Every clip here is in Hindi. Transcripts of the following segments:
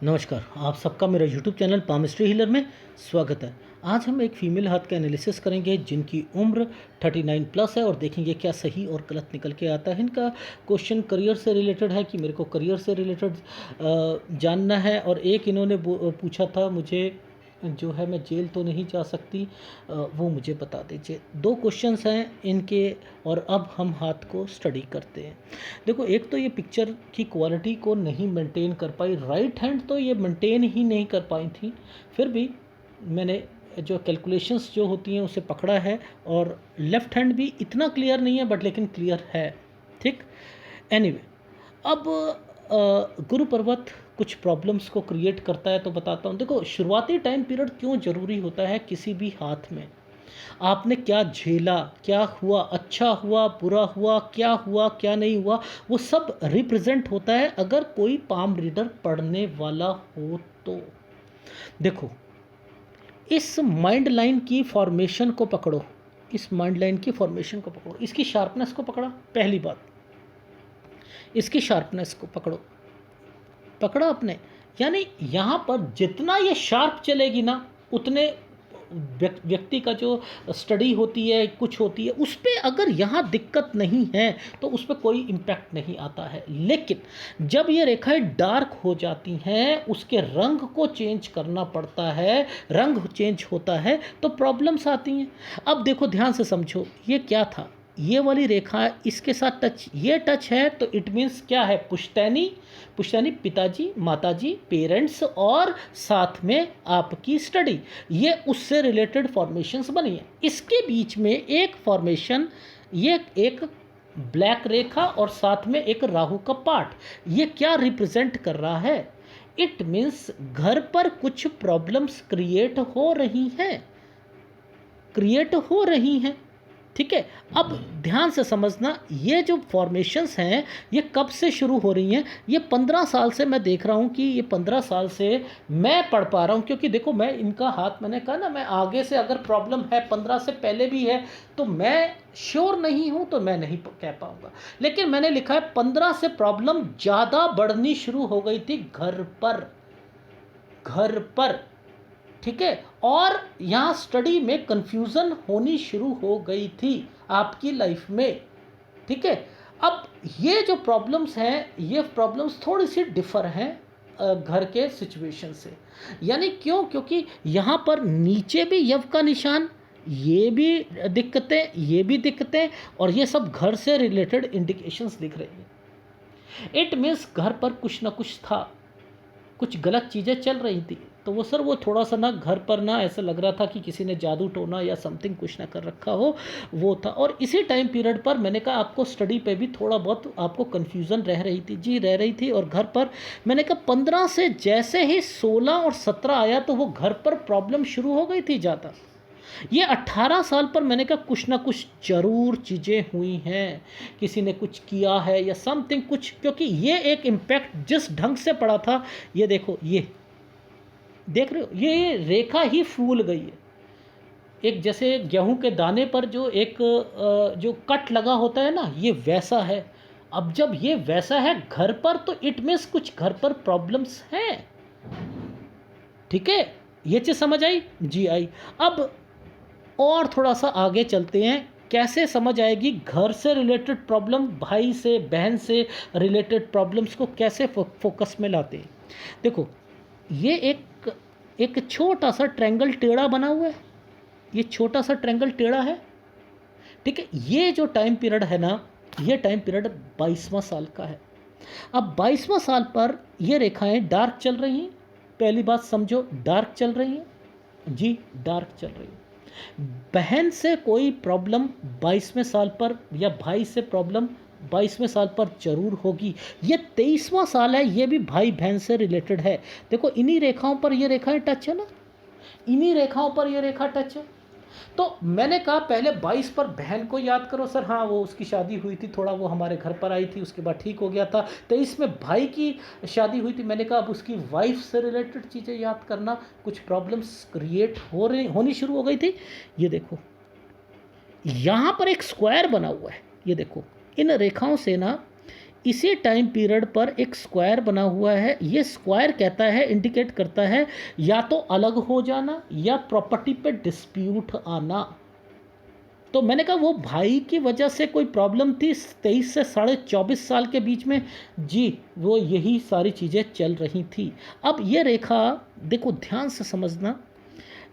नमस्कार, आप सबका मेरा यूट्यूब चैनल पामिस्ट्री हीलर में स्वागत है। आज हम एक फीमेल हाथ का एनालिसिस करेंगे जिनकी उम्र 39 प्लस है और देखेंगे क्या सही और गलत निकल के आता है। इनका क्वेश्चन करियर से रिलेटेड है कि मेरे को करियर से रिलेटेड जानना है, और एक इन्होंने पूछा था मुझे जो है मैं जेल तो नहीं जा सकती, वो मुझे बता दीजिए। दो क्वेश्चंस हैं इनके, और अब हम हाथ को स्टडी करते हैं। देखो, एक तो ये पिक्चर की क्वालिटी को नहीं मेंटेन कर पाई, राइट हैंड तो ये मेंटेन ही नहीं कर पाई थी, फिर भी मैंने जो कैलकुलेशंस जो होती हैं उसे पकड़ा है। और लेफ़्ट हैंड भी इतना क्लियर नहीं है बट लेकिन क्लियर है, ठीक। एनीवे, अब गुरु पर्वत कुछ प्रॉब्लम्स को क्रिएट करता है तो बताता हूँ। देखो, शुरुआती टाइम पीरियड क्यों ज़रूरी होता है किसी भी हाथ में। आपने क्या झेला, क्या हुआ, अच्छा हुआ, बुरा हुआ, क्या नहीं हुआ, वो सब रिप्रेजेंट होता है अगर कोई पाम रीडर पढ़ने वाला हो तो। देखो, इस माइंड लाइन की फॉर्मेशन को पकड़ो, इस माइंड लाइन की फॉर्मेशन को पकड़ो, इसकी शार्पनेस को पकड़ा, पहली बात, इसकी शार्पनेस को पकड़ो, पकड़ा आपने। यानी यहाँ पर जितना ये शार्प चलेगी ना, उतने व्यक्ति का जो स्टडी होती है, कुछ होती है, उस पर अगर यहाँ दिक्कत नहीं है तो उस पर कोई इम्पैक्ट नहीं आता है। लेकिन जब ये रेखाएं डार्क हो जाती हैं, उसके रंग को चेंज करना पड़ता है, रंग चेंज होता है तो प्रॉब्लम्स आती हैं। अब देखो, ध्यान से समझो, ये क्या था, ये वाली रेखा इसके साथ टच, ये टच है तो इट मीन्स क्या है, पुश्तैनी, पुश्तैनी पिताजी, माताजी, पेरेंट्स, और साथ में आपकी स्टडी, ये उससे रिलेटेड फॉर्मेशंस बनी है। इसके बीच में एक फॉर्मेशन, ये एक ब्लैक रेखा और साथ में एक राहु का पार्ट, ये क्या रिप्रेजेंट कर रहा है, इट मीन्स घर पर कुछ प्रॉब्लम्स क्रिएट हो रही हैं, क्रिएट हो रही हैं, ठीक है। अब ध्यान से समझना, ये जो फॉर्मेशंस हैं ये कब से शुरू हो रही हैं। ये 15 साल से मैं देख रहा हूँ कि ये 15 साल से मैं पढ़ पा रहा हूँ, क्योंकि देखो, मैं इनका हाथ, मैंने कहा ना, मैं आगे से अगर प्रॉब्लम है 15 से पहले भी है तो मैं श्योर नहीं हूँ, तो मैं नहीं कह पाऊँगा। लेकिन मैंने लिखा है 15 से प्रॉब्लम ज़्यादा बढ़नी शुरू हो गई थी घर पर, घर पर, ठीक है। और यहाँ स्टडी में कंफ्यूजन होनी शुरू हो गई थी आपकी लाइफ में, ठीक है। अब ये जो प्रॉब्लम्स हैं, ये प्रॉब्लम्स थोड़ी सी डिफर हैं घर के सिचुएशन से। यानी क्यों, क्योंकि यहाँ पर नीचे भी यव का निशान, ये भी दिक्कतें, ये भी दिक्कतें, और ये सब घर से रिलेटेड इंडिकेशंस दिख रही हैं। इट मीन्स घर पर कुछ ना कुछ था, कुछ गलत चीज़ें चल रही थी। तो वो सर, वो थोड़ा सा ना घर पर ना ऐसा लग रहा था कि किसी ने जादू टोना या समथिंग कुछ ना कर रखा हो, वो था। और इसी टाइम पीरियड पर मैंने कहा आपको स्टडी पे भी थोड़ा बहुत आपको कन्फ्यूज़न रह रही थी, जी रह रही थी। और घर पर मैंने कहा 15 से जैसे ही 16 और 17 आया तो वो घर पर प्रॉब्लम शुरू हो गई थी ज़्यादा। ये 18 साल पर मैंने कहा कुछ ना कुछ ज़रूर चीज़ें हुई हैं, किसी ने कुछ किया है या समथिंग कुछ, क्योंकि ये एक इम्पैक्ट जिस ढंग से पड़ा था, ये देखो, ये देख रहे हो, ये रेखा ही फूल गई है। एक जैसे गेहूं के दाने पर जो एक जो कट लगा होता है ना, ये वैसा है। अब जब ये वैसा है घर पर, तो इट मीन्स कुछ घर पर प्रॉब्लम्स हैं, ठीक है। ये चीज़ समझ आई, जी आई। अब और थोड़ा सा आगे चलते हैं, कैसे समझ आएगी घर से रिलेटेड प्रॉब्लम, भाई से, बहन से रिलेटेड प्रॉब्लम्स को कैसे फोकस में लाते हैं। देखो, ये एक एक छोटा सा ट्रायंगल टेढ़ा बना हुआ है, ये छोटा सा ट्रायंगल टेढ़ा है, ठीक है। ये जो टाइम पीरियड है ना, ये टाइम पीरियड 22वां साल का है। अब 22वां साल पर ये रेखाएं डार्क चल रही हैं, पहली बात समझो, डार्क चल रही हैं, जी डार्क चल रही हैं। बहन से कोई प्रॉब्लम 22वें साल पर, या भाई से प्रॉब्लम 22वें साल पर जरूर होगी। ये 23वां साल है, ये भी भाई बहन से रिलेटेड है। देखो, इन्हीं रेखाओं पर ये रेखाएं टच है ना, इन्हीं रेखाओं पर ये रेखा टच है। तो मैंने कहा पहले 22 पर बहन को याद करो सर, हाँ वो उसकी शादी हुई थी, थोड़ा वो हमारे घर पर आई थी, उसके बाद ठीक हो गया था। 23 में भाई की शादी हुई थी, मैंने कहा अब उसकी वाइफ से रिलेटेड चीज़ें याद करना, कुछ प्रॉब्लम्स क्रिएट होनी शुरू हो गई थी। ये देखो, यहाँ पर एक स्क्वायर बना हुआ है, ये देखो, इन रेखाओं से ना इसी टाइम पीरियड पर एक स्क्वायर बना हुआ है। ये स्क्वायर कहता है, इंडिकेट करता है या तो अलग हो जाना या प्रॉपर्टी पे डिस्प्यूट आना। तो मैंने कहा वो भाई की वजह से कोई प्रॉब्लम थी 23 से 24.5 साल के बीच में। जी, वो यही सारी चीज़ें चल रही थी। अब ये रेखा देखो, ध्यान से समझना,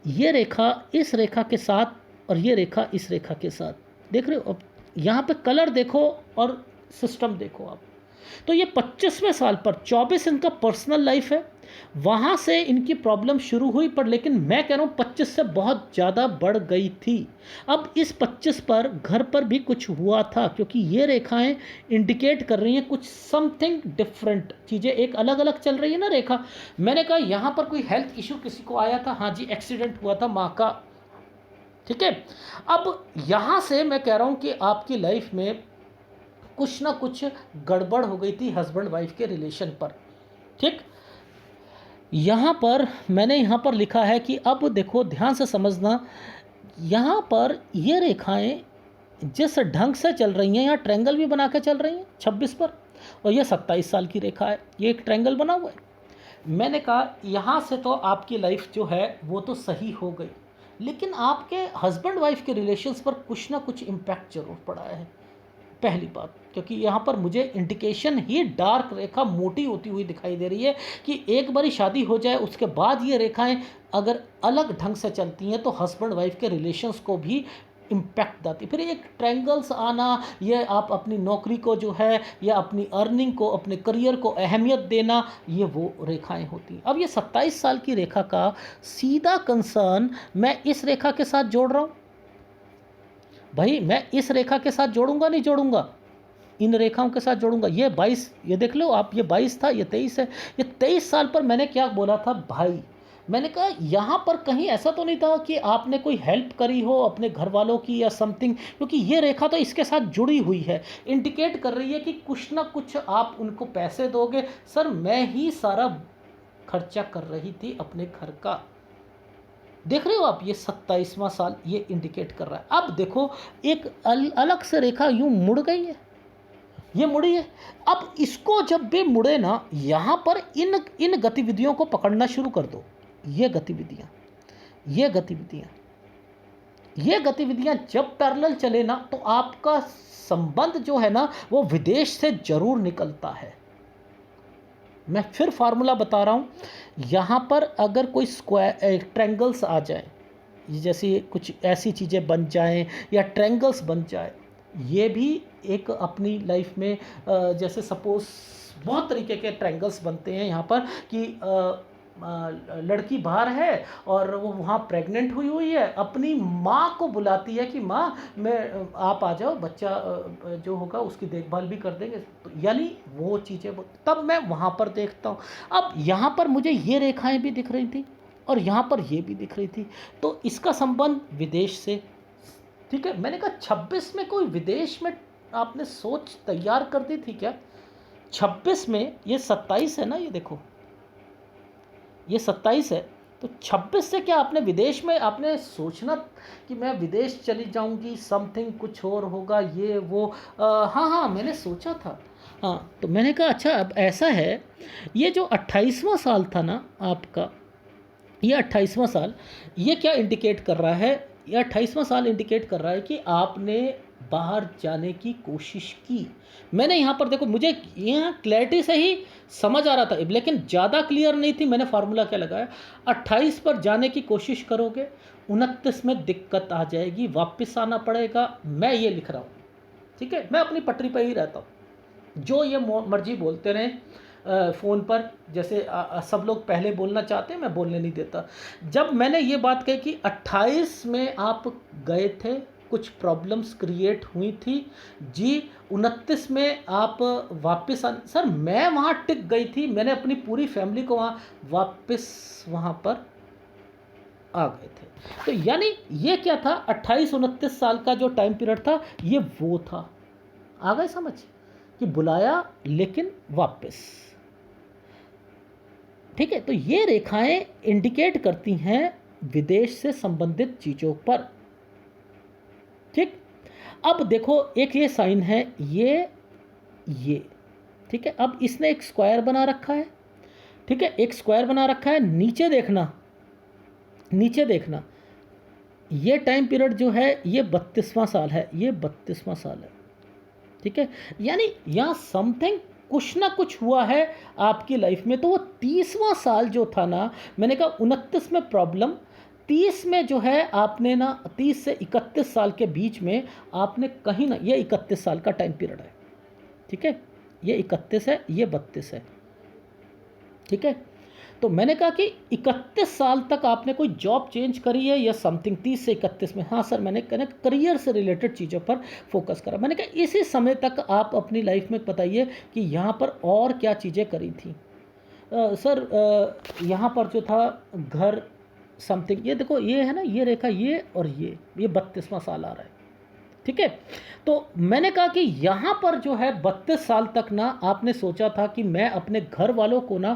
ये रेखा इस रेखा के साथ और ये रेखा इस रेखा के साथ, देख रहे हो। अब यहाँ पे कलर देखो और सिस्टम देखो आप। तो ये 25वें साल पर 24 इनका पर्सनल लाइफ है, वहाँ से इनकी प्रॉब्लम शुरू हुई, पर लेकिन मैं कह रहा हूँ 25 से बहुत ज़्यादा बढ़ गई थी। अब इस 25 पर घर पर भी कुछ हुआ था, क्योंकि ये रेखाएं इंडिकेट कर रही हैं कुछ समथिंग डिफरेंट चीज़ें, एक अलग अलग चल रही है ना रेखा। मैंने कहा यहाँ पर कोई हेल्थ इशू किसी को आया था, हाँ जी, एक्सीडेंट हुआ था माँ का, ठीक है। अब यहाँ से मैं कह रहा हूँ कि आपकी लाइफ में कुछ ना कुछ गड़बड़ हो गई थी हस्बैंड वाइफ के रिलेशन पर, ठीक। यहाँ पर मैंने यहाँ पर लिखा है कि अब देखो ध्यान से समझना, यहाँ पर ये रेखाएं जिस ढंग से चल रही हैं, यहाँ ट्रायंगल भी बना के चल रही हैं 26 पर, और ये 27 साल की रेखा है, ये एक ट्रायंगल बना हुआ है। मैंने कहा यहाँ से तो आपकी लाइफ जो है वो तो सही हो गई, लेकिन आपके हस्बैंड वाइफ के रिलेशंस पर कुछ ना कुछ इम्पैक्ट जरूर पड़ा है, पहली बात। क्योंकि यहाँ पर मुझे इंडिकेशन ही डार्क रेखा मोटी होती हुई दिखाई दे रही है कि एक बारी शादी हो जाए उसके बाद ये रेखाएं अगर अलग ढंग से चलती हैं तो हस्बैंड वाइफ के रिलेशंस को भी इम्पैक्ट आती। फिर एक ट्रायंगल्स आना, ये आप अपनी नौकरी को जो है या अपनी अर्निंग को, अपने करियर को अहमियत देना, ये वो रेखाएं होती हैं। अब ये 27 साल की रेखा का सीधा कंसर्न मैं इस रेखा के साथ जोड़ रहा हूँ। भाई मैं इस रेखा के साथ जोड़ूंगा, नहीं जोड़ूंगा, इन रेखाओं के साथ जोड़ूंगा। ये 22, ये देख लो आप, ये 22 था, ये 23 है। ये 23 साल पर मैंने क्या बोला था भाई, मैंने कहा यहाँ पर कहीं ऐसा तो नहीं था कि आपने कोई हेल्प करी हो अपने घर वालों की या समथिंग, क्योंकि ये रेखा तो इसके साथ जुड़ी हुई है, इंडिकेट कर रही है कि कुछ ना कुछ आप उनको पैसे दोगे। सर मैं ही सारा खर्चा कर रही थी अपने घर का, देख रहे हो आप, ये 27वां साल ये इंडिकेट कर रहा है। अब देखो एक अलग से रेखा यूं मुड़ गई है, ये मुड़ी है। अब इसको जब भी मुड़े ना, यहाँ पर इन इन गतिविधियों को पकड़ना शुरू कर दो। ये गतिविधियाँ, ये गतिविधियाँ, ये गतिविधियाँ जब पैरेलल चले ना, तो आपका संबंध जो है ना वो विदेश से जरूर निकलता है। मैं फिर फार्मूला बता रहा हूँ, यहाँ पर अगर कोई स्क्वायर ट्रायंगल्स आ जाए, जैसे कुछ ऐसी चीज़ें बन जाएं या ट्रायंगल्स बन जाए, ये भी एक अपनी लाइफ में जैसे सपोज बहुत तरीके के ट्रायंगल्स बनते हैं यहाँ पर कि लड़की बाहर है और वो वहाँ प्रेग्नेंट हुई हुई है, अपनी माँ को बुलाती है कि माँ मैं आप आ जाओ, बच्चा जो होगा उसकी देखभाल भी कर देंगे। तो यानी वो चीज़ें तब मैं वहाँ पर देखता हूँ। अब यहाँ पर मुझे ये रेखाएं भी दिख रही थी और यहाँ पर ये भी दिख रही थी, तो इसका संबंध विदेश से, ठीक है। मैंने कहा 26 में कोई विदेश में आपने सोच तैयार कर दी थी क्या? 26 में, ये 27 है ना, ये देखो ये 27 है, तो 26 से क्या आपने विदेश में आपने सोचना कि मैं विदेश चली जाऊंगी, समथिंग कुछ और होगा, ये वो हाँ हाँ मैंने सोचा था। हाँ, तो मैंने कहा अच्छा अब ऐसा है, ये जो 28वां साल था ना आपका, ये 28वां साल, ये क्या इंडिकेट कर रहा है? ये 28वां साल इंडिकेट कर रहा है कि आपने बाहर जाने की कोशिश की। मैंने यहाँ पर देखो, मुझे यहाँ क्लैरिटी से ही समझ आ रहा था, लेकिन ज़्यादा क्लियर नहीं थी। मैंने फार्मूला क्या लगाया, 28 पर जाने की कोशिश करोगे, 29 में दिक्कत आ जाएगी, वापस आना पड़ेगा। मैं ये लिख रहा हूँ, ठीक है, मैं अपनी पटरी पर ही रहता हूँ, जो ये मर्जी बोलते रहें फ़ोन पर, जैसे सब लोग पहले बोलना चाहते हैं, मैं बोलने नहीं देता। जब मैंने ये बात कही कि 28 में आप गए थे, कुछ प्रॉब्लम्स क्रिएट हुई थी जी, 29 में आप वापस सर मैं वहाँ टिक गई थी, मैंने अपनी पूरी फैमिली को वहाँ वापस वहाँ पर आ गए थे। तो यानी ये क्या था, 28-29 साल का जो टाइम पीरियड था, ये वो था। आ गए समझ कि बुलाया लेकिन वापस, ठीक है। तो ये रेखाएं इंडिकेट करती हैं विदेश से संबंधित चीज़ों पर, ठीक। अब देखो एक ये साइन है, ये ठीक है, अब इसने एक स्क्वायर बना रखा है, ठीक है, एक स्क्वायर बना रखा है। नीचे देखना, नीचे देखना, ये टाइम पीरियड जो है ये 32वां साल है, ये 32वां साल है, ठीक है। यानी यहाँ समथिंग कुछ ना कुछ हुआ है आपकी लाइफ में। तो वो 30वां साल जो था ना, मैंने कहा 29 में प्रॉब्लम, 30 में जो है आपने ना 30 से 31 साल के बीच में आपने कहीं ना, ये 31 साल का टाइम पीरियड है, ठीक है, ये 31 है, ये 32 है, ठीक है। तो मैंने कहा कि 31 साल तक आपने कोई जॉब चेंज करी है या समथिंग, 30 से 31 में, हाँ सर मैंने कहना करियर से रिलेटेड चीज़ों पर फोकस करा। मैंने कहा इसी समय तक आप अपनी लाइफ में बताइए कि यहाँ पर और क्या चीज़ें करी थी। सर यहाँ पर जो था घर समथिंग, ये देखो ये है ना, ये रेखा, ये और ये 32वां साल आ रहा है, ठीक है। तो मैंने कहा कि यहाँ पर जो है 32 साल तक ना आपने सोचा था कि मैं अपने घर वालों को ना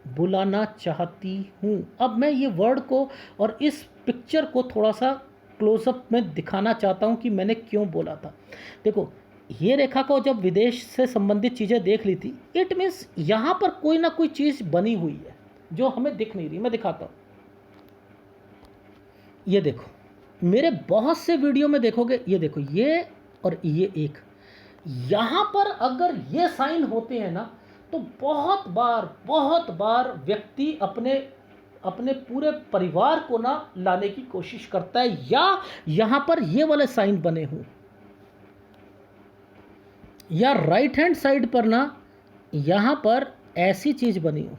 बुलाना चाहती हूँ। अब मैं ये वर्ड को और इस पिक्चर को थोड़ा सा क्लोजअप में दिखाना चाहता हूँ कि मैंने क्यों बोला था। देखो ये रेखा को जब विदेश से संबंधित चीज़ें देख ली थी, इट मीन्स यहाँ पर कोई ना कोई चीज़ बनी हुई है जो हमें दिख नहीं रही। मैं दिखाता हूँ, ये देखो, मेरे बहुत से वीडियो में देखोगे, ये देखो, ये और ये एक, यहाँ पर अगर ये साइन होते हैं ना तो बहुत बार व्यक्ति अपने अपने पूरे परिवार को ना लाने की कोशिश करता है, या यहाँ पर ये वाले साइन बने हों, या राइट हैंड साइड पर ना यहाँ पर ऐसी चीज़ बनी हो,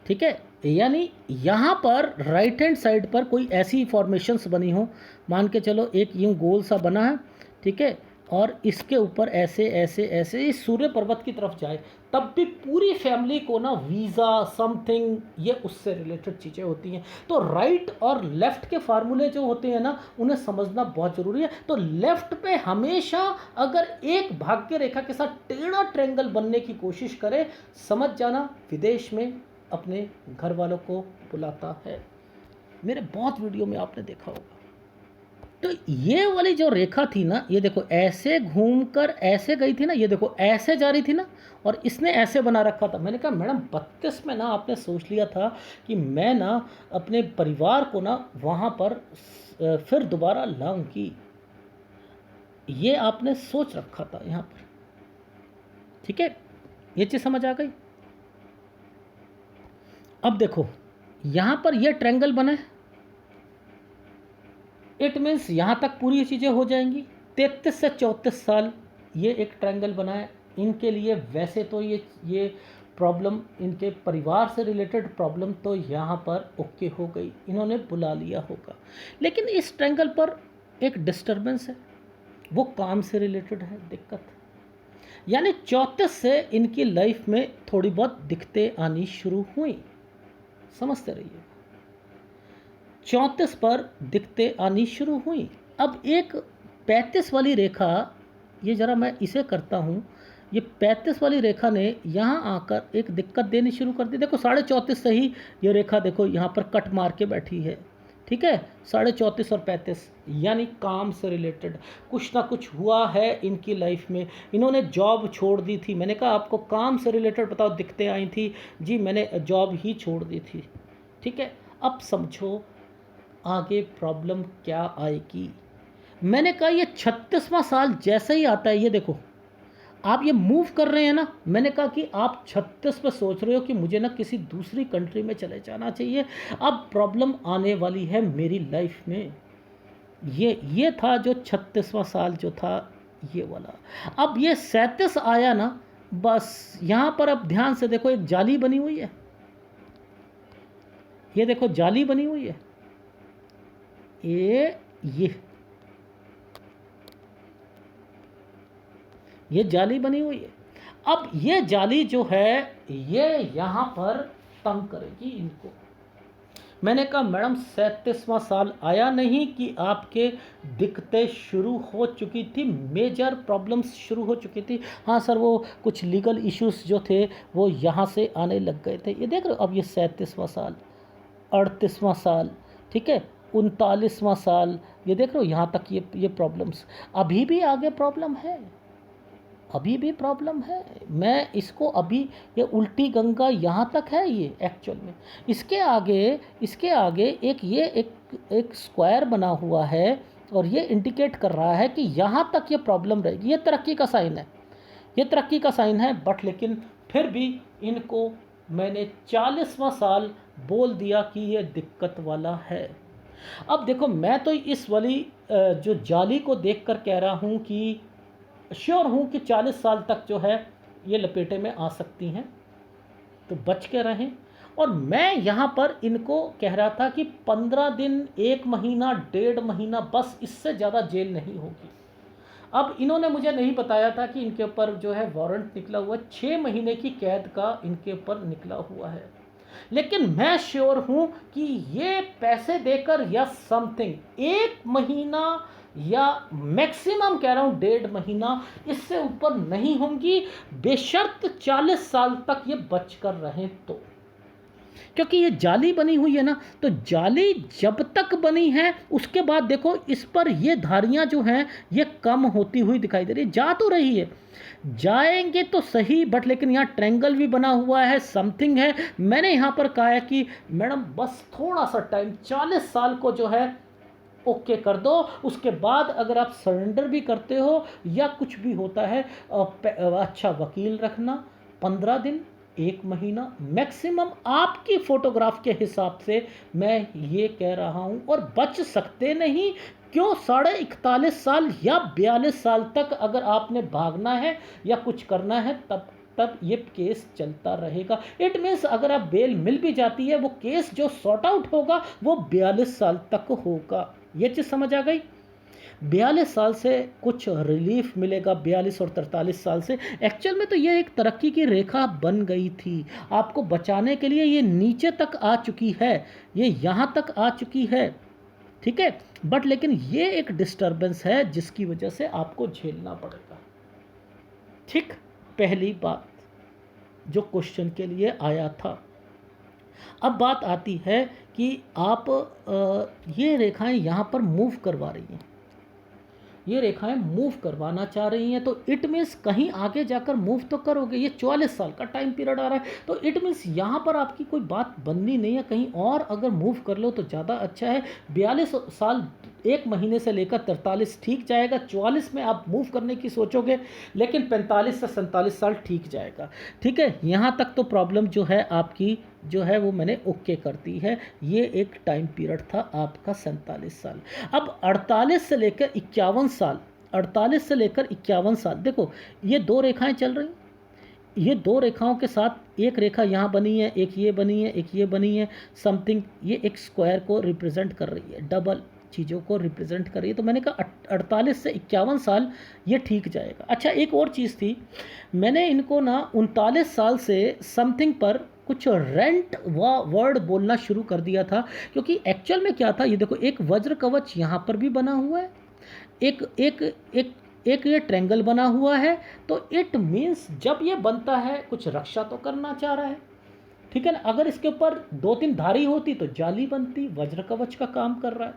ठीक है। यानी यहाँ पर राइट हैंड साइड पर कोई ऐसी फॉर्मेशंस बनी हो, मान के चलो एक यूं गोल सा बना है, ठीक है, और इसके ऊपर ऐसे ऐसे ऐसे इस सूर्य पर्वत की तरफ जाए, तब भी पूरी फैमिली को ना वीज़ा समथिंग ये उससे रिलेटेड चीज़ें होती हैं। तो राइट और लेफ़्ट के फार्मूले जो होते हैं ना, उन्हें समझना बहुत ज़रूरी है। तो लेफ़्ट पे हमेशा अगर एक भाग्य रेखा के साथ टेढ़ा ट्रायंगल बनने की कोशिश करे, समझ जाना विदेश में अपने घर वालों को बुलाता है। मेरे बहुत वीडियो में आपने देखा होगा। तो ये वाली जो रेखा थी ना, ये देखो ऐसे घूमकर ऐसे गई थी ना, ये देखो ऐसे जा रही थी ना, और इसने ऐसे बना रखा था। मैंने कहा मैडम 32 में ना आपने सोच लिया था कि मैं ना अपने परिवार को ना वहाँ पर फिर दोबारा लाऊंगी, ये आपने सोच रखा था यहाँ पर, ठीक है। ये चीज़ समझ आ गई। अब देखो यहाँ पर ये ट्रायंगल बना है, इट मीन्स यहाँ तक पूरी चीज़ें हो जाएंगी। 33 से 34 साल ये एक ट्रायंगल बना है इनके लिए। वैसे तो ये प्रॉब्लम, इनके परिवार से रिलेटेड प्रॉब्लम तो यहाँ पर ओके हो गई, इन्होंने बुला लिया होगा। लेकिन इस ट्रायंगल पर एक डिस्टर्बेंस है, वो काम से रिलेटेड है दिक्कत। यानी 34 से इनकी लाइफ में थोड़ी बहुत दिक्कतें आनी शुरू हुई, समझते रहिए। 34 पर दिक्कतें आनी शुरू हुई। अब एक 35 वाली रेखा, ये ज़रा मैं इसे करता हूँ, ये 35 वाली रेखा ने यहाँ आकर एक दिक्कत देनी शुरू कर दी। देखो 34.5 से ही ये रेखा देखो यहाँ पर कट मार के बैठी है, ठीक है। 34.5 और 35 यानी काम से रिलेटेड कुछ ना कुछ हुआ है इनकी लाइफ में। इन्होंने जॉब छोड़ दी थी, मैंने कहा आपको काम से रिलेटेड बताओ दिक्कतें आई थी जी, मैंने जॉब ही छोड़ दी थी, ठीक है। अब समझो आगे प्रॉब्लम क्या आएगी। मैंने कहा ये 36वां साल जैसे ही आता है, ये देखो आप ये मूव कर रहे हैं ना, मैंने कहा कि आप 36 पे सोच रहे हो कि मुझे ना किसी दूसरी कंट्री में चले जाना चाहिए। अब प्रॉब्लम आने वाली है मेरी लाइफ में। ये था जो 36वां साल जो था ये वाला। अब ये 37 आया ना, बस यहाँ पर अब ध्यान से देखो एक जाली बनी हुई है, ये देखो जाली बनी हुई है, ये जाली बनी हुई है। अब ये जाली जो है ये यहाँ पर तंग करेगी इनको। मैंने कहा मैडम 37वां साल आया नहीं कि आपके दिक्कतें शुरू हो चुकी थी, मेजर प्रॉब्लम्स शुरू हो चुकी थी। हाँ सर वो कुछ लीगल इश्यूज जो थे वो यहाँ से आने लग गए थे। ये देख रहे हो, अब ये 37वां साल, 38वां साल, ठीक है, 39वां साल, ये देख रहे हो यहाँ तक ये प्रॉब्लम्स, अभी भी आगे प्रॉब्लम है। अभी भी प्रॉब्लम है। मैं इसको अभी, ये उल्टी गंगा यहाँ तक है ये एक्चुअल में। इसके आगे एक स्क्वायर बना हुआ है और ये इंडिकेट कर रहा है कि यहाँ तक ये प्रॉब्लम रहेगी। ये तरक्की का साइन है, ये तरक्की का साइन है, बट लेकिन फिर भी इनको मैंने 40वां साल बोल दिया कि ये दिक्कत वाला है। अब देखो, मैं तो इस वाली जो जाली को देखकर कह रहा हूँ कि श्योर हूँ कि 40 साल तक जो है ये लपेटे में आ सकती हैं, तो बच के रहें। और मैं यहाँ पर इनको कह रहा था कि 15 दिन, 1 महीना, 1.5 महीना, बस इससे ज़्यादा जेल नहीं होगी। अब इन्होंने मुझे नहीं बताया था कि इनके ऊपर जो है वारंट निकला हुआ 6 महीने की कैद का इनके ऊपर निकला हुआ है। लेकिन मैं श्योर हूँ कि ये पैसे देकर या समथिंग 1 महीना या मैक्सिमम कह रहा हूँ 1.5 महीना, इससे ऊपर नहीं होंगी, बेशर्त 40 साल तक ये बच कर रहें तो। क्योंकि ये जाली बनी हुई है ना, तो जाली जब तक बनी है उसके बाद देखो इस पर ये धारियां जो हैं ये कम होती हुई दिखाई दे रही है। जा तो रही है, जाएंगे तो सही, बट लेकिन यहाँ ट्रायंगल भी बना हुआ है, समथिंग है। मैंने यहाँ पर कहा है कि मैडम बस थोड़ा सा टाइम, 40 साल को जो है ओके कर दो, उसके बाद अगर आप सरेंडर भी करते हो या कुछ भी होता है, अच्छा वकील रखना, 15 दिन, 1 महीना मैक्सिमम आपकी फ़ोटोग्राफ के हिसाब से मैं ये कह रहा हूँ। और बच सकते नहीं क्यों, 41.5 साल या 42 साल तक अगर आपने भागना है या कुछ करना है, तब तब ये केस चलता रहेगा। इट मीन्स अगर आप बेल मिल भी जाती है, वो केस जो सॉर्ट आउट होगा वो 42 साल तक होगा। ये चीज़ समझ आ गई। 42 साल से कुछ रिलीफ मिलेगा, 42 और 43 साल से। एक्चुअल में तो ये एक तरक्की की रेखा बन गई थी, आपको बचाने के लिए ये नीचे तक आ चुकी है, ये यहाँ तक आ चुकी है, ठीक है। बट लेकिन ये एक डिस्टर्बेंस है जिसकी वजह से आपको झेलना पड़ेगा। ठीक, पहली बात जो क्वेश्चन के लिए आया था। अब बात आती है कि आप ये रेखाएं यहाँ पर मूव करवा रही हैं, ये रेखाएं मूव करवाना चाह रही हैं, तो इट मीन्स कहीं आगे जाकर मूव तो करोगे। ये 44 साल का टाइम पीरियड आ रहा है, तो इट मीन्स यहाँ पर आपकी कोई बात बननी नहीं है, कहीं और अगर मूव कर लो तो ज़्यादा अच्छा है। 42 साल 1 महीने से लेकर 43 ठीक जाएगा, 44 में आप मूव करने की सोचोगे, लेकिन 45 से 47 साल ठीक जाएगा, ठीक है। यहाँ तक तो प्रॉब्लम जो है आपकी जो है वो मैंने ओके कर दी है। ये एक टाइम पीरियड था आपका 47 साल। अब 48 से लेकर 51 साल, 48 से लेकर 51 साल, देखो ये 2 रेखाएं चल रही, ये 2 रेखाओं के साथ एक रेखा यहाँ बनी है, एक ये बनी है, एक ये बनी है, समथिंग ये एक स्क्वायर को रिप्रेजेंट कर रही है, डबल चीज़ों को रिप्रेजेंट कर रही है। तो मैंने कहा 48 से 51 साल ये ठीक जाएगा। अच्छा, एक और चीज़ थी, मैंने इनको ना 39 साल से समथिंग पर कुछ रेंट व वर्ड बोलना शुरू कर दिया था, क्योंकि एक्चुअल में क्या था, ये देखो एक वज्र कवच यहाँ पर भी बना हुआ है, एक एक एक एक ये ट्रायंगल बना हुआ है, तो इट मीन्स जब ये बनता है कुछ रक्षा तो करना चाह रहा है, ठीक है ना। अगर इसके ऊपर 2-3 धारी होती तो जाली बनती, वज्र कवच का काम कर रहा है।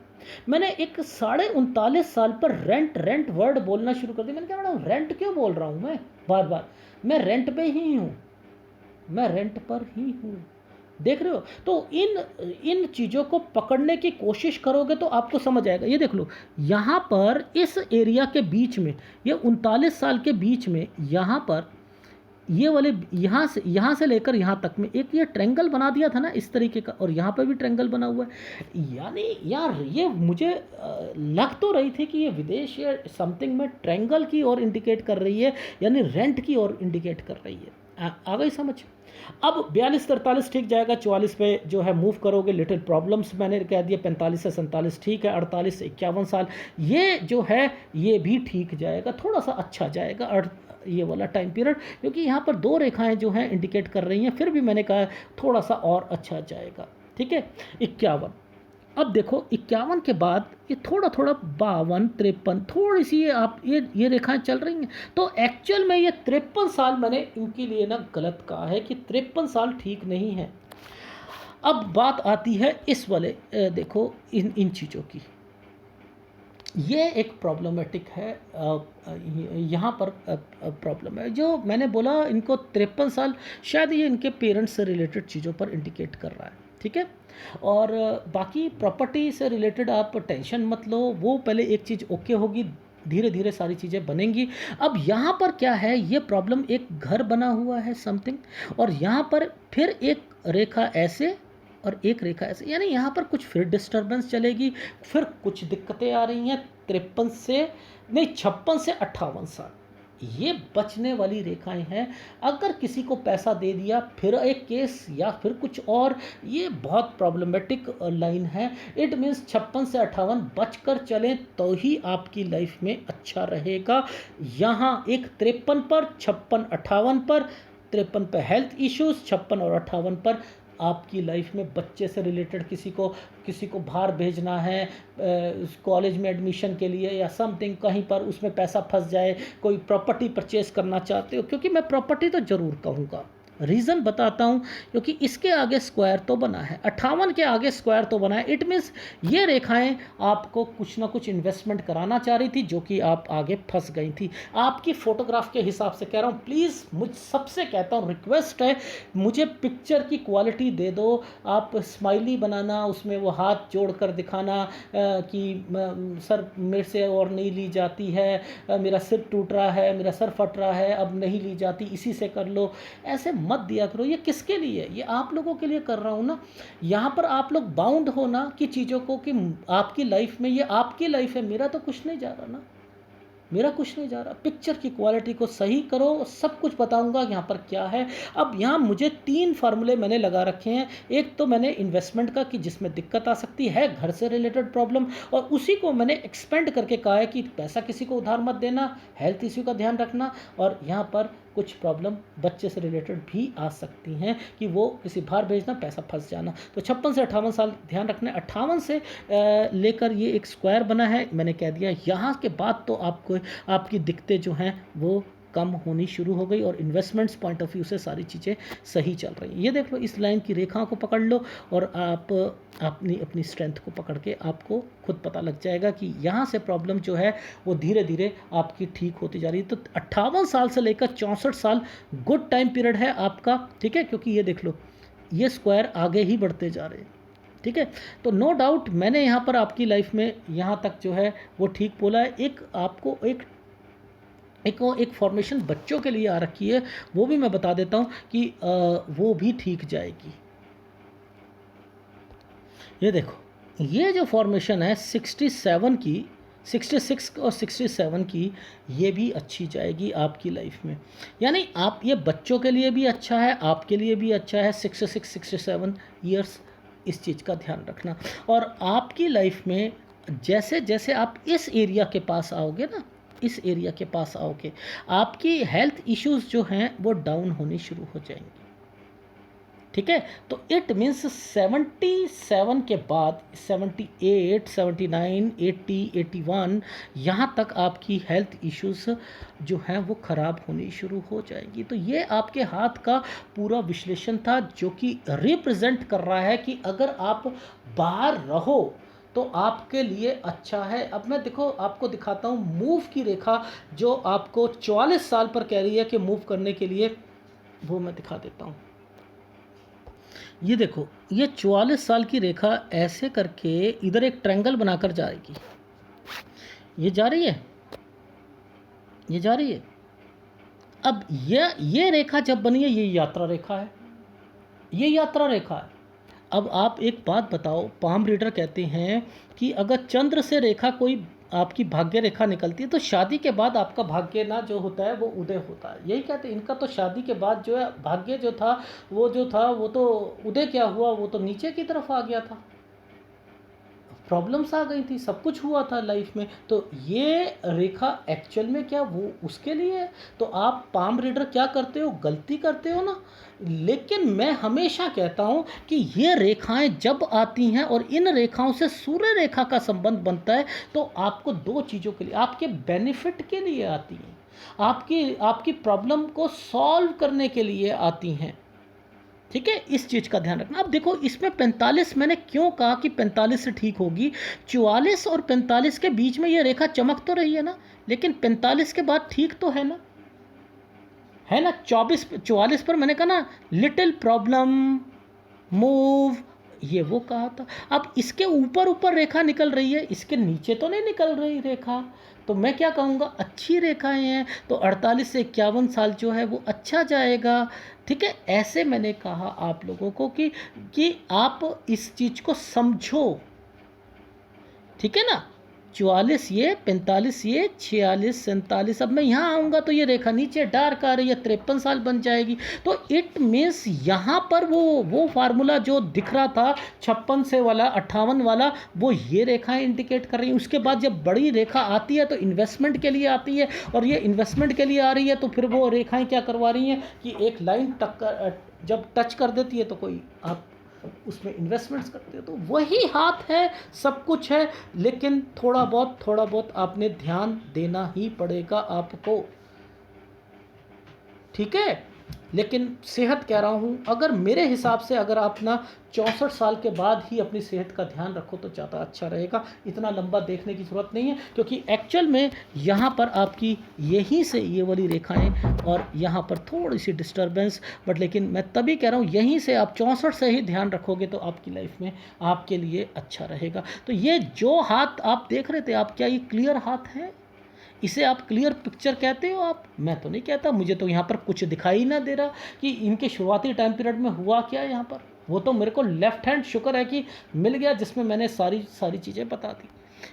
मैंने एक 39.5 साल पर रेंट रेंट वर्ड बोलना शुरू कर दिया। मैंने कहा मैडम रेंट क्यों बोल रहा हूँ मैं बार बार, मैं रेंट पे ही हूँ, मैं रेंट पर ही हूँ, देख रहे हो। तो इन चीज़ों को पकड़ने की कोशिश करोगे तो आपको समझ आएगा। ये देख लो, यहाँ पर इस एरिया के बीच में, ये 39 साल के बीच में, यहाँ पर ये वाले यहाँ से लेकर यहाँ तक में एक ये ट्रायंगल बना दिया था ना इस तरीके का, और यहाँ पर भी ट्रायंगल बना हुआ है। यानी यार ये मुझे लग तो रही थी कि ये विदेश या समथिंग में ट्रायंगल की ओर इंडिकेट कर रही है, यानी रेंट की ओर इंडिकेट कर रही है। आ गई समझ। अब 42-43 ठीक जाएगा, 44 पे जो है मूव करोगे, लिटिल प्रॉब्लम्स मैंने कह दिया, 45 से 47 ठीक है, 48 से 51 साल ये जो है ये भी ठीक जाएगा, थोड़ा सा अच्छा जाएगा ये वाला टाइम पीरियड, क्योंकि यहाँ पर 2 रेखाएं जो हैं इंडिकेट कर रही हैं, फिर भी मैंने कहा थोड़ा सा और अच्छा जाएगा, ठीक है। 51, अब देखो 51 के बाद ये थोड़ा थोड़ा 52, 53, थोड़ी सी ये रेखाएं चल रही हैं, तो एक्चुअल में ये 53 साल मैंने इनके लिए ना गलत कहा है कि 53 साल ठीक नहीं है। अब बात आती है इस वाले देखो इन चीज़ों की, ये एक प्रॉब्लमेटिक है। यहाँ पर प्रॉब्लम है जो मैंने बोला, इनको 53 साल, शायद ये इनके पेरेंट्स से रिलेटेड चीज़ों पर इंडिकेट कर रहा है, ठीक है। और बाकी प्रॉपर्टी से रिलेटेड आप टेंशन मत लो, वो पहले एक चीज़ ओके होगी, धीरे धीरे सारी चीज़ें बनेंगी। अब यहाँ पर क्या है, ये प्रॉब्लम, एक घर बना हुआ है समथिंग, और यहाँ पर फिर एक रेखा ऐसे और एक रेखा ऐसे, यानी यहाँ पर कुछ फिर डिस्टरबेंस चलेगी, फिर कुछ दिक्कतें आ रही हैं। 53 से नहीं, 56 से 58 साल ये बचने वाली रेखाएं हैं। अगर किसी को पैसा दे दिया, फिर एक केस या फिर कुछ और, ये बहुत प्रॉब्लमेटिक लाइन है। इट मीन्स 56 से 58 बचकर चलें तो ही आपकी लाइफ में अच्छा रहेगा। यहाँ एक 53 पर, 56 58 पर, 53 पे हेल्थ इश्यूज, 56 और 58 पर आपकी लाइफ में बच्चे से रिलेटेड किसी को बाहर भेजना है कॉलेज में एडमिशन के लिए या समथिंग, कहीं पर उसमें पैसा फंस जाए, कोई प्रॉपर्टी परचेज करना चाहते हो, क्योंकि मैं प्रॉपर्टी तो ज़रूर कहूँगा, रीज़न बताता हूँ, क्योंकि इसके आगे स्क्वायर तो बना है, 58 के आगे स्क्वायर तो बना है। इट मीन्स ये रेखाएं आपको कुछ ना कुछ इन्वेस्टमेंट कराना चाह रही थी, जो कि आप आगे फंस गई थी। आपकी फ़ोटोग्राफ के हिसाब से कह रहा हूँ, प्लीज़ मुझ सबसे कहता हूँ, रिक्वेस्ट है, मुझे पिक्चर की क्वालिटी दे दो। आप स्माइली बनाना, उसमें वो हाथ जोड़ कर दिखाना कि सर मेरे से और नहीं ली जाती है, मेरा सिर टूट रहा है, मेरा सर फट रहा है, अब नहीं ली जाती, इसी से कर लो, ऐसे मत दिया करो। ये किसके लिए? ये आप लोगों के लिए कर रहा हूँ ना। यहाँ पर आप लोग बाउंड हो ना कि चीज़ों को, कि आपकी लाइफ में, ये आपकी लाइफ है, मेरा तो कुछ नहीं जा रहा ना, मेरा कुछ नहीं जा रहा। पिक्चर की क्वालिटी को सही करो, सब कुछ बताऊंगा यहाँ पर क्या है। अब यहाँ मुझे 3 फार्मूले मैंने लगा रखे हैं। एक तो मैंने इन्वेस्टमेंट का, कि जिसमें दिक्कत आ सकती है, घर से रिलेटेड प्रॉब्लम, और उसी को मैंने एक्सपेंड करके कहा है कि पैसा किसी को उधार मत देना, हेल्थ इश्यू का ध्यान रखना, और यहाँ पर कुछ प्रॉब्लम बच्चे से रिलेटेड भी आ सकती हैं कि वो किसी बाहर भेजना, पैसा फंस जाना। तो 56 से 58 साल ध्यान रखना। 58 से लेकर ये एक स्क्वायर बना है, मैंने कह दिया। यहाँ के बाद तो आपको आपकी दिक्कतें जो हैं वो कम होनी शुरू हो गई, और इन्वेस्टमेंट्स पॉइंट ऑफ व्यू से सारी चीज़ें सही चल रही हैं। ये देख लो, इस लाइन की रेखा को पकड़ लो, और आप अपनी स्ट्रेंथ को पकड़ के आपको खुद पता लग जाएगा कि यहाँ से प्रॉब्लम जो है वो धीरे धीरे आपकी ठीक होती जा रही है। तो 58 साल से लेकर 64 साल गुड टाइम पीरियड है आपका, ठीक है, क्योंकि ये देख लो, ये स्क्वायर आगे ही बढ़ते जा रहे हैं, ठीक है। तो नो डाउट मैंने यहाँ पर आपकी लाइफ में यहाँ तक जो है वो ठीक बोला है। एक आपको एक फॉर्मेशन बच्चों के लिए आ रखी है, वो भी मैं बता देता हूँ कि वो भी ठीक जाएगी। ये देखो, ये जो फॉर्मेशन है 67 की, 66 और 67 की, ये भी अच्छी जाएगी आपकी लाइफ में। यानी आप, ये बच्चों के लिए भी अच्छा है, आपके लिए भी अच्छा है। 66 67 ईयर्स, इस चीज़ का ध्यान रखना। और आपकी लाइफ में जैसे जैसे आप इस एरिया के पास आओगे ना, इस एरिया के पास आओगे, आपकी हेल्थ इश्यूज जो हैं वो डाउन होनी शुरू हो जाएंगी, ठीक है। तो इट मीन्स 77 के बाद 78 79 80 81 यहाँ तक आपकी हेल्थ इश्यूज जो हैं वो ख़राब होनी शुरू हो जाएगी। तो ये आपके हाथ का पूरा विश्लेषण था, जो कि रिप्रेजेंट कर रहा है कि अगर आप बाहर रहो तो आपके लिए अच्छा है। अब मैं देखो आपको दिखाता हूँ मूव की रेखा, जो आपको 44 साल पर कह रही है कि मूव करने के लिए, वो मैं दिखा देता हूँ। ये देखो, ये 44 साल की रेखा ऐसे करके इधर एक ट्रायंगल बनाकर जाएगी। ये जा रही है, ये जा रही है। अब ये रेखा जब बनी है, ये यात्रा रेखा है, ये यात्रा रेखा है। अब आप एक बात बताओ, पाम रीडर कहते हैं कि अगर चंद्र से रेखा कोई आपकी भाग्य रेखा निकलती है, तो शादी के बाद आपका भाग्य ना जो होता है वो उदय होता है। यही कहते हैं, इनका तो शादी के बाद जो है भाग्य जो था वो तो उदय क्या हुआ, वो तो नीचे की तरफ आ गया था, प्रॉब्लम्स आ गई थी, सब कुछ हुआ था लाइफ में। तो ये रेखा एक्चुअल में क्या वो उसके लिए है। तो आप पाम रीडर क्या करते हो, गलती करते हो ना। लेकिन मैं हमेशा कहता हूँ कि ये रेखाएं जब आती हैं और इन रेखाओं से सूर्य रेखा का संबंध बनता है, तो आपको 2 चीज़ों के लिए, आपके बेनिफिट के लिए आती हैं, आपकी प्रॉब्लम को सॉल्व करने के लिए आती हैं। ठीक है, इस चीज़ का ध्यान रखना। अब देखो इसमें 45 मैंने क्यों कहा कि 45 से ठीक होगी, 44 और 45 के बीच में ये रेखा चमक तो रही है ना, लेकिन 45 के बाद ठीक तो है ना, है ना। 44 पर मैंने कहा ना लिटिल प्रॉब्लम, मूव, ये वो कहा था। अब इसके ऊपर ऊपर रेखा निकल रही है, इसके नीचे तो नहीं निकल रही रेखा, तो मैं क्या कहूँगा अच्छी रेखाएं हैं, तो 48 से 51 साल जो है वो अच्छा जाएगा। ठीक है, ऐसे मैंने कहा आप लोगों को कि आप इस चीज़ को समझो। ठीक है ना, 44 ये, 45 ये, 46, 47, अब मैं यहाँ आऊँगा तो ये रेखा नीचे डार्क आ रही है, 53 साल बन जाएगी। तो इट मीन्स यहाँ पर वो फार्मूला जो दिख रहा था 56 से वाला 58 वाला, वो ये रेखाएं इंडिकेट कर रही हैं। उसके बाद जब बड़ी रेखा आती है तो इन्वेस्टमेंट के लिए आती है, और ये इन्वेस्टमेंट के लिए आ रही है तो फिर वो रेखाएं क्या करवा रही हैं कि एक लाइन जब टच कर देती है तो कोई आप उसमें इन्वेस्टमेंट्स करते हो, तो वही हाथ है, सब कुछ है, लेकिन थोड़ा बहुत आपने ध्यान देना ही पड़ेगा आपको। ठीक है, लेकिन सेहत कह रहा हूँ, अगर मेरे हिसाब से अगर आप ना 64 साल के बाद ही अपनी सेहत का ध्यान रखो तो ज़्यादा अच्छा रहेगा। इतना लंबा देखने की ज़रूरत नहीं है, क्योंकि एक्चुअल में यहाँ पर आपकी यहीं से ये वाली रेखाएं और यहाँ पर थोड़ी सी डिस्टर्बेंस, बट लेकिन मैं तभी कह रहा हूँ यहीं से आप 64 से ही ध्यान रखोगे तो आपकी लाइफ में आपके लिए अच्छा रहेगा। तो ये जो हाथ आप देख रहे थे, आप क्या ये क्लियर हाथ है? इसे आप क्लियर पिक्चर कहते हो? आप, मैं तो नहीं कहता, मुझे तो यहाँ पर कुछ दिखाई ना दे रहा कि इनके शुरुआती टाइम पीरियड में हुआ क्या है यहाँ पर। वो तो मेरे को लेफ्ट हैंड शुक्र है कि मिल गया जिसमें मैंने सारी चीज़ें बता दी।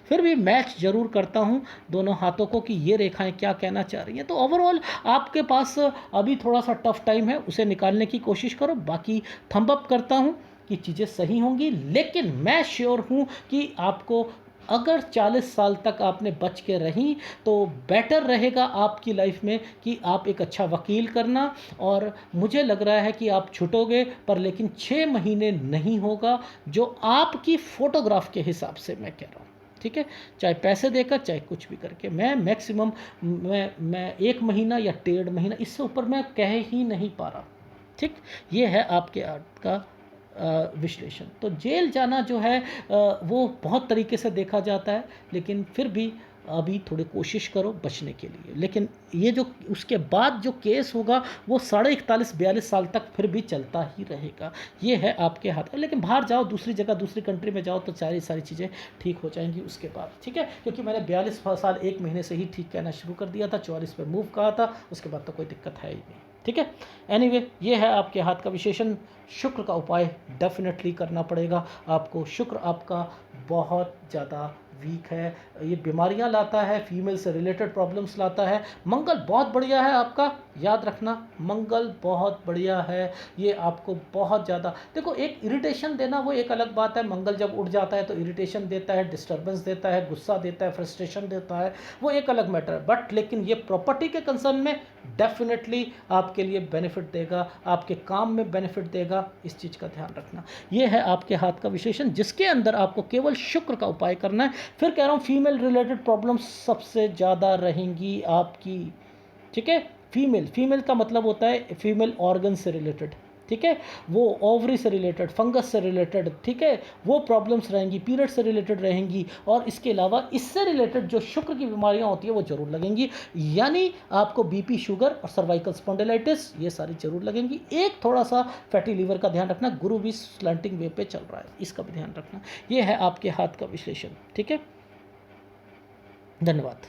फिर भी मैच ज़रूर करता हूँ दोनों हाथों को कि ये रेखाएं क्या कहना चाह रही हैं। तो ओवरऑल आपके पास अभी थोड़ा सा टफ टाइम है, उसे निकालने की कोशिश करो। बाकी थंब अप करता हूँ कि चीज़ें सही होंगी, लेकिन मैं श्योर हूँ कि आपको अगर 40 साल तक आपने बच के रहीं तो बेटर रहेगा आपकी लाइफ में कि आप एक अच्छा वकील करना। और मुझे लग रहा है कि आप छुटोगे, पर लेकिन 6 महीने नहीं होगा, जो आपकी फ़ोटोग्राफ के हिसाब से मैं कह रहा हूँ। ठीक है, चाहे पैसे देकर चाहे कुछ भी करके, मैं मैक्सिमम मैं 1 महीना या 1.5 महीना, इससे ऊपर मैं कह ही नहीं पा रहा। ठीक, ये है आपके आर्ट का विश्लेषण। तो जेल जाना जो है वो बहुत तरीके से देखा जाता है, लेकिन फिर भी अभी थोड़ी कोशिश करो बचने के लिए। लेकिन ये जो उसके बाद जो केस होगा वो 41-42 साल तक फिर भी चलता ही रहेगा। ये है आपके हाथ में, लेकिन बाहर जाओ, दूसरी जगह, दूसरी कंट्री में जाओ तो सारी चीज़ें ठीक हो जाएंगी उसके बाद। ठीक है, क्योंकि मैंने 42 साल 1 महीने से ही ठीक कहना शुरू कर दिया था, 44 पे मूव कहा था, उसके बाद तो कोई दिक्कत है ही नहीं। ठीक है, एनीवे ये है आपके हाथ का विशेषण। शुक्र का उपाय डेफिनेटली करना पड़ेगा आपको। शुक्र आपका बहुत ज़्यादा वीक है, ये बीमारियां लाता है, फीमेल से रिलेटेड प्रॉब्लम्स लाता है। मंगल बहुत बढ़िया है आपका, याद रखना, मंगल बहुत बढ़िया है। ये आपको बहुत ज़्यादा, देखो, एक इरिटेशन देना वो एक अलग बात है। मंगल जब उड़ जाता है तो इरिटेशन देता है, डिस्टर्बेंस देता है, गुस्सा देता है, फ्रस्ट्रेशन देता है, वो एक अलग मैटर है। बट लेकिन ये प्रॉपर्टी के कंसर्न में डेफिनेटली आपके लिए बेनिफिट देगा, आपके काम में बेनिफिट देगा, इस चीज़ का ध्यान रखना। ये है आपके हाथ का विशेषण, जिसके अंदर आपको केवल शुक्र का उपाय करना है। फिर कह रहा हूँ, फीमेल रिलेटेड प्रॉब्लम्स सबसे ज़्यादा रहेंगी आपकी। ठीक है, फीमेल का मतलब होता है फीमेल ऑर्गन से रिलेटेड। ठीक है, वो ओवरी से रिलेटेड, फंगस से रिलेटेड, ठीक है, वो प्रॉब्लम्स रहेंगी, पीरियड से रिलेटेड रहेंगी। और इसके अलावा इससे रिलेटेड जो शुक्र की बीमारियां होती है वो जरूर लगेंगी, यानी आपको बीपी, शुगर और सर्वाइकल स्पॉन्डिलाइटिस, ये सारी जरूर लगेंगी। एक थोड़ा सा फैटी लीवर का ध्यान रखना, गुरु भी स्लैंटिंग वे पे चल रहा है, इसका भी ध्यान रखना। ये है आपके हाथ का विश्लेषण। ठीक है, धन्यवाद।